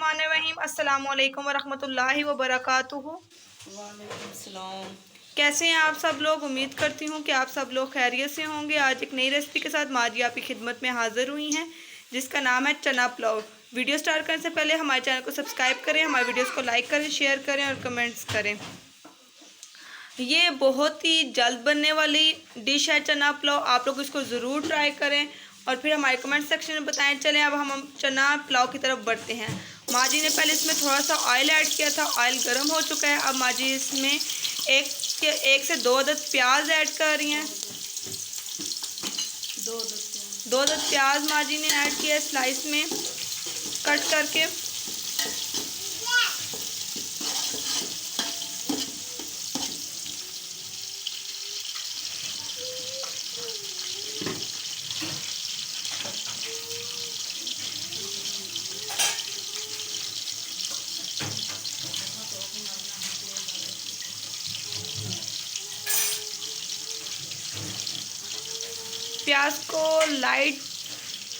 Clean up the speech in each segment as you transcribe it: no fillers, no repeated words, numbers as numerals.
बिस्मिल्लाहिर्रहमानिर्रहीम। अस्सलाम वालेकुम वरहमतुल्लाहि वबरकातुहू। वालेकुम सलाम। कैसे हैं आप सब लोग? उम्मीद करती हूँ कि आप सब लोग खैरियत से होंगे। आज एक नई रेसिपी के साथ माँ जी आपकी खिदमत में हाज़िर हुई हैं, जिसका नाम है चना पुलाव। वीडियो स्टार्ट करने से पहले हमारे चैनल को सब्सक्राइब करें, हमारे वीडियोस को लाइक करें, शेयर करें और कमेंट्स करें। ये बहुत ही जल्द बनने वाली डिश है चना पुलाव। आप लोग इसको ज़रूर ट्राई करें और फिर हमारे कमेंट सेक्शन में बताएं। चलें अब हम चना पुलाव की तरफ बढ़ते हैं। माँ जी ने पहले इसमें थोड़ा सा ऑयल ऐड किया था। ऑयल गर्म हो चुका है। अब माँ जी इसमें एक से दो अदद प्याज ऐड कर रही हैं। दो अदद प्याज माँ जी ने ऐड किया स्लाइस में कट करके।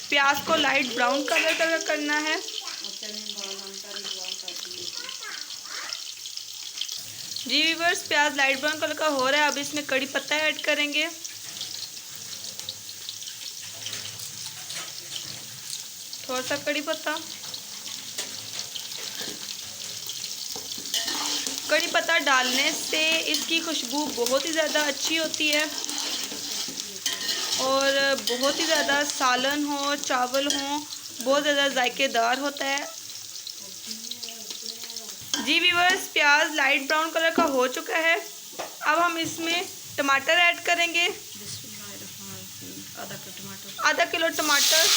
प्याज को लाइट ब्राउन कलर का करना है। जी व्यूअर्स, प्याज लाइट ब्राउन कलर का हो रहा है। अब इसमें कड़ी पत्ता ऐड करेंगे। थोड़ा सा कड़ी पत्ता। कड़ी पत्ता डालने से इसकी खुशबू बहुत ही ज़्यादा अच्छी होती है और बहुत ही ज़्यादा सालन हो, चावल हो, बहुत ज़्यादा जायकेदार होता है। जी व्यूअर्स, प्याज लाइट ब्राउन कलर का हो चुका है। अब हम इसमें टमाटर ऐड करेंगे। आधा किलो टमाटर।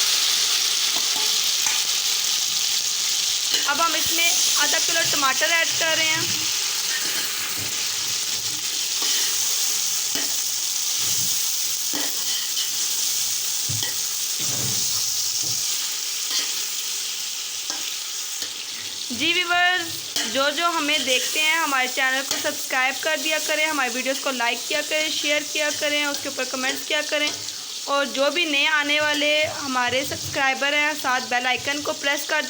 अब हम इसमें आधा किलो टमाटर ऐड कर रहे हैं। जी व्यूअर्स, जो हमें देखते हैं हमारे चैनल को सब्सक्राइब कर दिया करें, हमारे वीडियोस को लाइक किया करें, शेयर किया करें, उसके ऊपर कमेंट्स किया करें। और जो भी नए आने वाले हमारे सब्सक्राइबर हैं, साथ बेल आइकन को प्रेस कर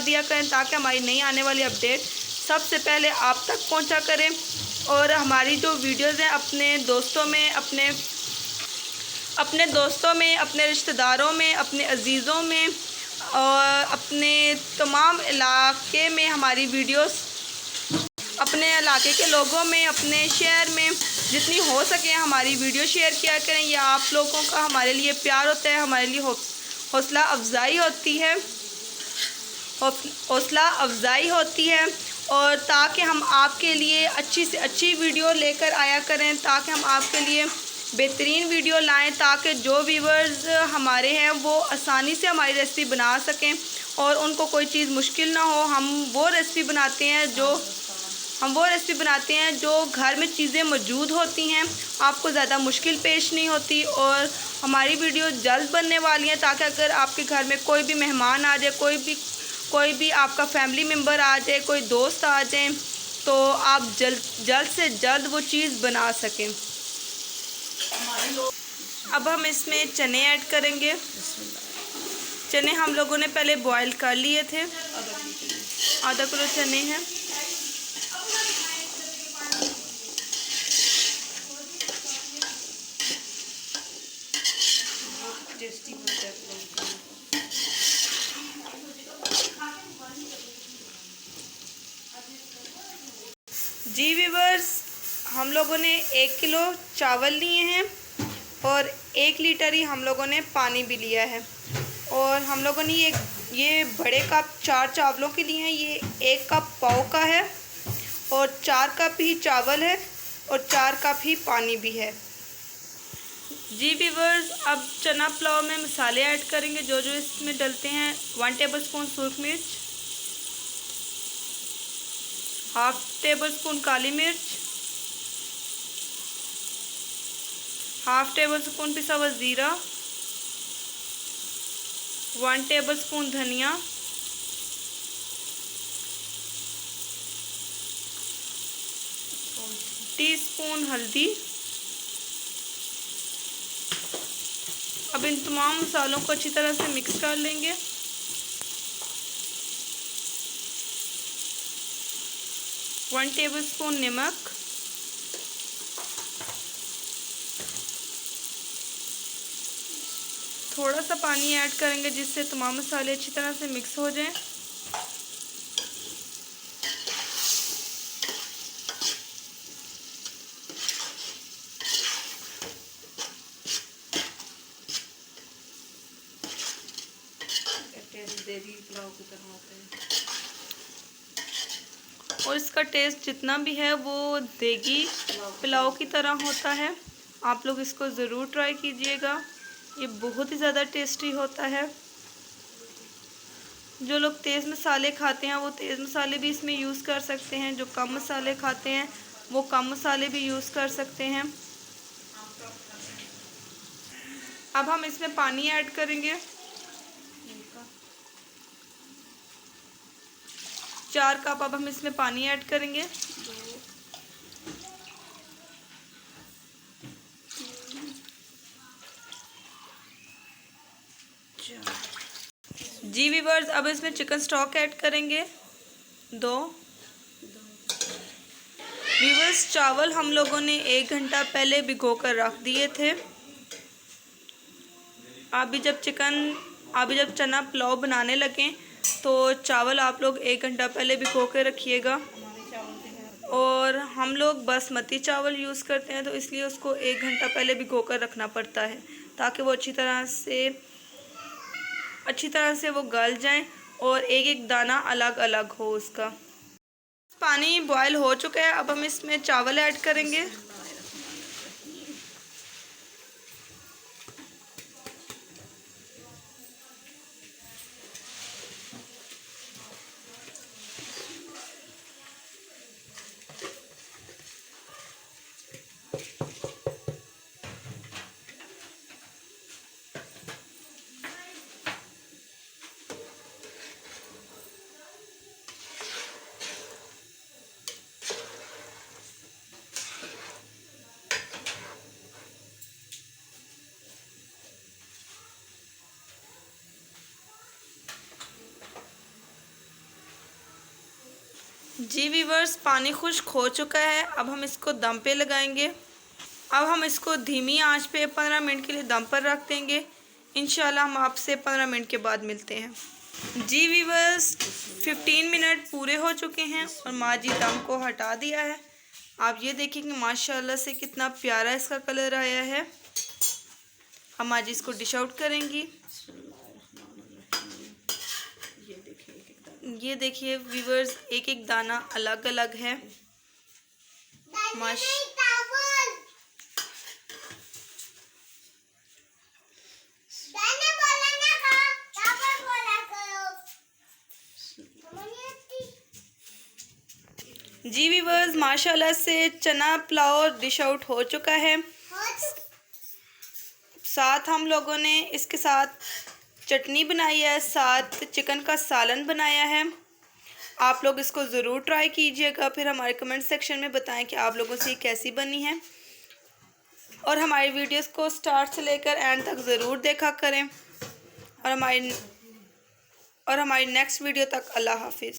दिया करें, ताकि हमारी नई आने वाली अपडेट सबसे पहले आप तक पहुंचा करें। और हमारी जो वीडियोस हैं अपने दोस्तों में, अपने रिश्तेदारों में, अपने अजीज़ों में और अपने तमाम इलाके में हमारी वीडियोस, अपने इलाके के लोगों में, अपने शहर में जितनी हो सके हमारी वीडियो शेयर किया करें। यह आप लोगों का हमारे लिए प्यार होता है, हमारे लिए हौसला अफजाई होती है। और ताकि हम आपके लिए अच्छी से अच्छी वीडियो लेकर आया करें, ताकि हम आपके लिए बेहतरीन वीडियो लाएं, ताकि जो व्यूवर्स हमारे हैं वो आसानी से हमारी रेसिपी बना सकें और उनको कोई चीज़ मुश्किल ना हो। हम वो रेसिपी बनाते हैं जो घर में चीज़ें मौजूद होती हैं, आपको ज़्यादा मुश्किल पेश नहीं होती। और हमारी वीडियो जल्द बनने वाली है, ताकि अगर आपके घर में कोई भी मेहमान आ जाए, कोई भी आपका फैमिली मेम्बर आ जाए, कोई दोस्त आ जाए, तो आप जल्द से जल्द वो चीज़ बना सकें। अब हम इसमें चने ऐड करेंगे। चने हम लोगों ने पहले बॉईल कर लिए थे। आधा किलो चने हैं। जी व्यूअर्स, हम लोगों ने 1 किलो चावल लिए हैं और 1 लीटर ही हम लोगों ने पानी भी लिया है। और हम लोगों ने ये बड़े कप 4 चावलों के लिए हैं। ये 1 कप पाव का है और 4 कप ही चावल है और 4 कप ही पानी भी है। जी व्यूअर्स, अब चना पुलाव में मसाले ऐड करेंगे जो इसमें डलते हैं। 1 टेबलस्पून सूरख मिर्च, हाफ टेबलस्पून काली मिर्च, हाफ टेबलस्पून पिसा हुआ ज़ीरा, 1 टेबलस्पून धनिया, टीस्पून हल्दी। अब इन तमाम मसालों को अच्छी तरह से मिक्स कर लेंगे। 1 टेबलस्पून नमक, थोड़ा सा पानी ऐड करेंगे जिससे तमाम मसाले अच्छी तरह से मिक्स हो जाएं। टेस्ट देगी पुलाव की तरह होते हैं। और इसका टेस्ट जितना भी है वो देगी पुलाव की तरह होता है। आप लोग इसको ज़रूर ट्राई कीजिएगा, ये बहुत ही ज़्यादा टेस्टी होता है। जो लोग तेज़ मसाले खाते हैं वो तेज़ मसाले भी इसमें यूज़ कर सकते हैं, जो कम मसाले खाते हैं वो कम मसाले भी यूज़ कर सकते हैं। अब हम इसमें पानी ऐड करेंगे। 4 कप अब हम इसमें पानी ऐड करेंगे। जी व्यूअर्स, अब इसमें चिकन स्टॉक ऐड करेंगे 2। व्यूअर्स, चावल हम लोगों ने 1 घंटा पहले भिगो कर रख दिए थे। अभी जब चना पुलाव बनाने लगें तो चावल आप लोग 1 घंटा पहले भिगो के रखिएगा। और हम लोग बासमती चावल यूज़ करते हैं तो इसलिए उसको 1 घंटा पहले भिगो कर रखना पड़ता है ताकि वो अच्छी तरह से वो गल जाएं और एक एक दाना अलग अलग हो उसका। पानी बॉयल हो चुका है, अब हम इसमें चावल ऐड करेंगे। जी व्यूअर्स, पानी खुश्क हो चुका है, अब हम इसको दम पे लगाएंगे। अब हम इसको धीमी आंच पे 15 मिनट के लिए दम पर रख देंगे। इंशाल्लाह हम आपसे 15 मिनट के बाद मिलते हैं। जी व्यूअर्स, 15 मिनट पूरे हो चुके हैं और माँ जी दम को हटा दिया है। आप ये देखेंगे माशाल्लाह से कितना प्यारा इसका कलर आया है। हम माँ जी इसको डिश आउट करेंगी। ये देखिए व्यूअर्स, एक एक दाना अलग अलग है। जी व्यूअर्स, माशाल्लाह से चना पुलाव डिश आउट हो चुका है। साथ हम लोगों ने इसके साथ चटनी बनाई है, साथ चिकन का सालन बनाया है। आप लोग इसको ज़रूर ट्राई कीजिएगा, फिर हमारे कमेंट सेक्शन में बताएं कि आप लोगों से ये कैसी बनी है। और हमारी वीडियोस को स्टार्ट से लेकर एंड तक ज़रूर देखा करें। और हमारी नेक्स्ट वीडियो तक अल्लाह हाफिज़।